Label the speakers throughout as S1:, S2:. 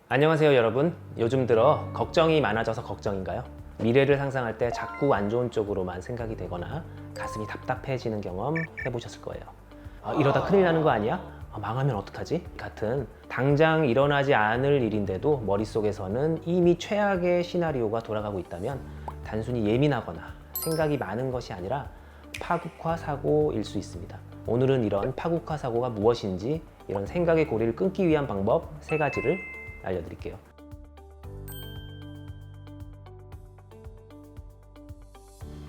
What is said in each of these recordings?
S1: 안녕하세요 여러분. 요즘 들어 걱정이 많아져서 걱정인가요? 미래를 상상할 때 자꾸 안 좋은 쪽으로만 생각이 되거나 가슴이 답답해지는 경험 해보셨을 거예요. 이러다 큰일 나는 거 아니야? 망하면 어떡하지? 같은 당장 일어나지 않을 일인데도 머릿속에서는 이미 최악의 시나리오가 돌아가고 있다면 단순히 예민하거나 생각이 많은 것이 아니라 파국화 사고일 수 있습니다. 오늘은 이런 파국화 사고가 무엇인지, 이런 생각의 고리를 끊기 위한 방법 3가지를 알려드릴게요.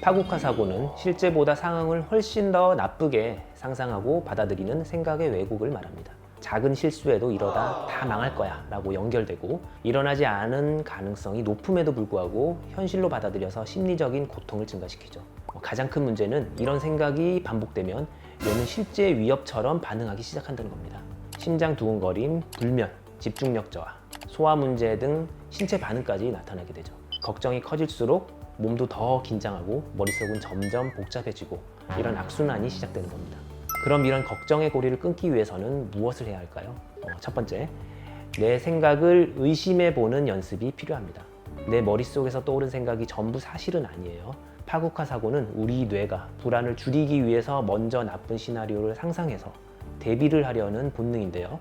S1: 파국화 사고는 실제보다 상황을 훨씬 더 나쁘게 상상하고 받아들이는 생각의 왜곡을 말합니다. 작은 실수에도 이러다 다 망할 거야 라고 연결되고, 일어나지 않은 가능성이 높음에도 불구하고 현실로 받아들여서 심리적인 고통을 증가시키죠. 가장 큰 문제는 이런 생각이 반복되면 뇌는 실제 위협처럼 반응하기 시작한다는 겁니다. 심장 두근거림, 불면, 집중력 저하, 소화 문제 등 신체 반응까지 나타나게 되죠. 걱정이 커질수록 몸도 더 긴장하고 머릿속은 점점 복잡해지고, 이런 악순환이 시작되는 겁니다. 그럼 이런 걱정의 고리를 끊기 위해서는 무엇을 해야 할까요? 첫 번째, 내 생각을 의심해보는 연습이 필요합니다. 내 머릿속에서 떠오른 생각이 전부 사실은 아니에요. 파국화 사고는 우리 뇌가 불안을 줄이기 위해서 먼저 나쁜 시나리오를 상상해서 대비를 하려는 본능인데요.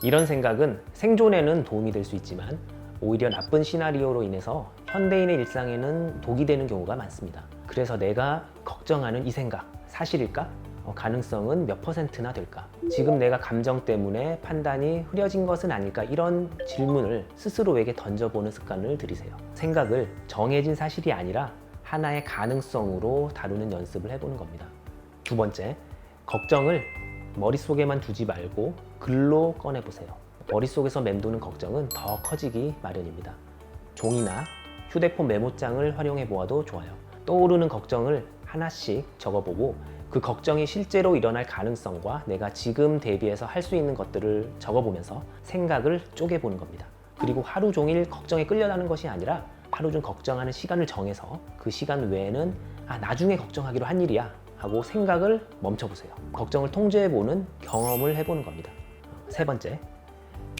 S1: 이런 생각은 생존에는 도움이 될 수 있지만 오히려 나쁜 시나리오로 인해서 현대인의 일상에는 독이 되는 경우가 많습니다. 그래서 내가 걱정하는 이 생각, 사실일까? 가능성은 몇 %나 될까? 지금 내가 감정 때문에 판단이 흐려진 것은 아닐까? 이런 질문을 스스로에게 던져보는 습관을 들이세요. 생각을 정해진 사실이 아니라 하나의 가능성으로 다루는 연습을 해보는 겁니다. 두 번째, 걱정을 머릿속에만 두지 말고 글로 꺼내보세요. 머릿속에서 맴도는 걱정은 더 커지기 마련입니다. 종이나 휴대폰 메모장을 활용해 보아도 좋아요. 떠오르는 걱정을 하나씩 적어보고 그 걱정이 실제로 일어날 가능성과 내가 지금 대비해서 할 수 있는 것들을 적어보면서 생각을 쪼개보는 겁니다. 그리고 하루 종일 걱정에 끌려가는 것이 아니라 하루 중 걱정하는 시간을 정해서 그 시간 외에는 나중에 걱정하기로 한 일이야 하고 생각을 멈춰보세요. 걱정을 통제해보는 경험을 해보는 겁니다. 세 번째,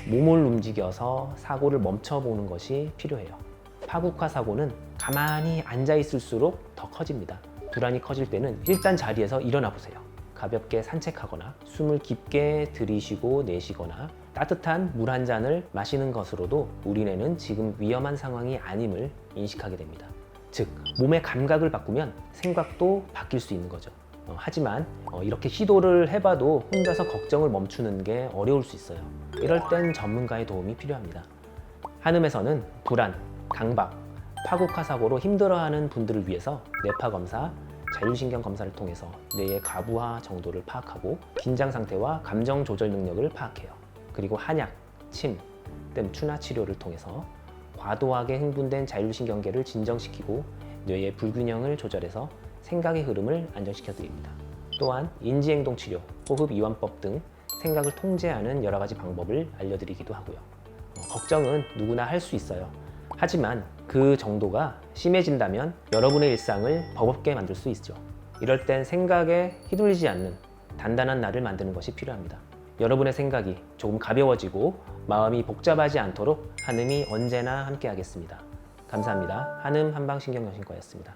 S1: 몸을 움직여서 사고를 멈춰보는 것이 필요해요. 파국화 사고는 가만히 앉아있을수록 더 커집니다. 불안이 커질 때는 일단 자리에서 일어나 보세요. 가볍게 산책하거나 숨을 깊게 들이쉬고 내쉬거나 따뜻한 물 한 잔을 마시는 것으로도 우리 뇌는 지금 위험한 상황이 아님을 인식하게 됩니다. 즉, 몸의 감각을 바꾸면 생각도 바뀔 수 있는 거죠. 하지만 이렇게 시도를 해봐도 혼자서 걱정을 멈추는 게 어려울 수 있어요. 이럴 땐 전문가의 도움이 필요합니다. 한음에서는 불안, 강박, 파국화 사고로 힘들어하는 분들을 위해서 뇌파 검사, 자율신경 검사를 통해서 뇌의 과부하 정도를 파악하고 긴장 상태와 감정 조절 능력을 파악해요. 그리고 한약, 침, 뜸, 추나 치료를 통해서 과도하게 흥분된 자율신경계를 진정시키고 뇌의 불균형을 조절해서 생각의 흐름을 안정시켜 드립니다. 또한 인지행동 치료, 호흡 이완법 등 생각을 통제하는 여러 가지 방법을 알려드리기도 하고요. 걱정은 누구나 할 수 있어요. 하지만 그 정도가 심해진다면 여러분의 일상을 버겁게 만들 수 있죠. 이럴 땐 생각에 휘둘리지 않는 단단한 나를 만드는 것이 필요합니다. 여러분의 생각이 조금 가벼워지고 마음이 복잡하지 않도록 한음이 언제나 함께 하겠습니다. 감사합니다. 한음 한방신경정신과였습니다.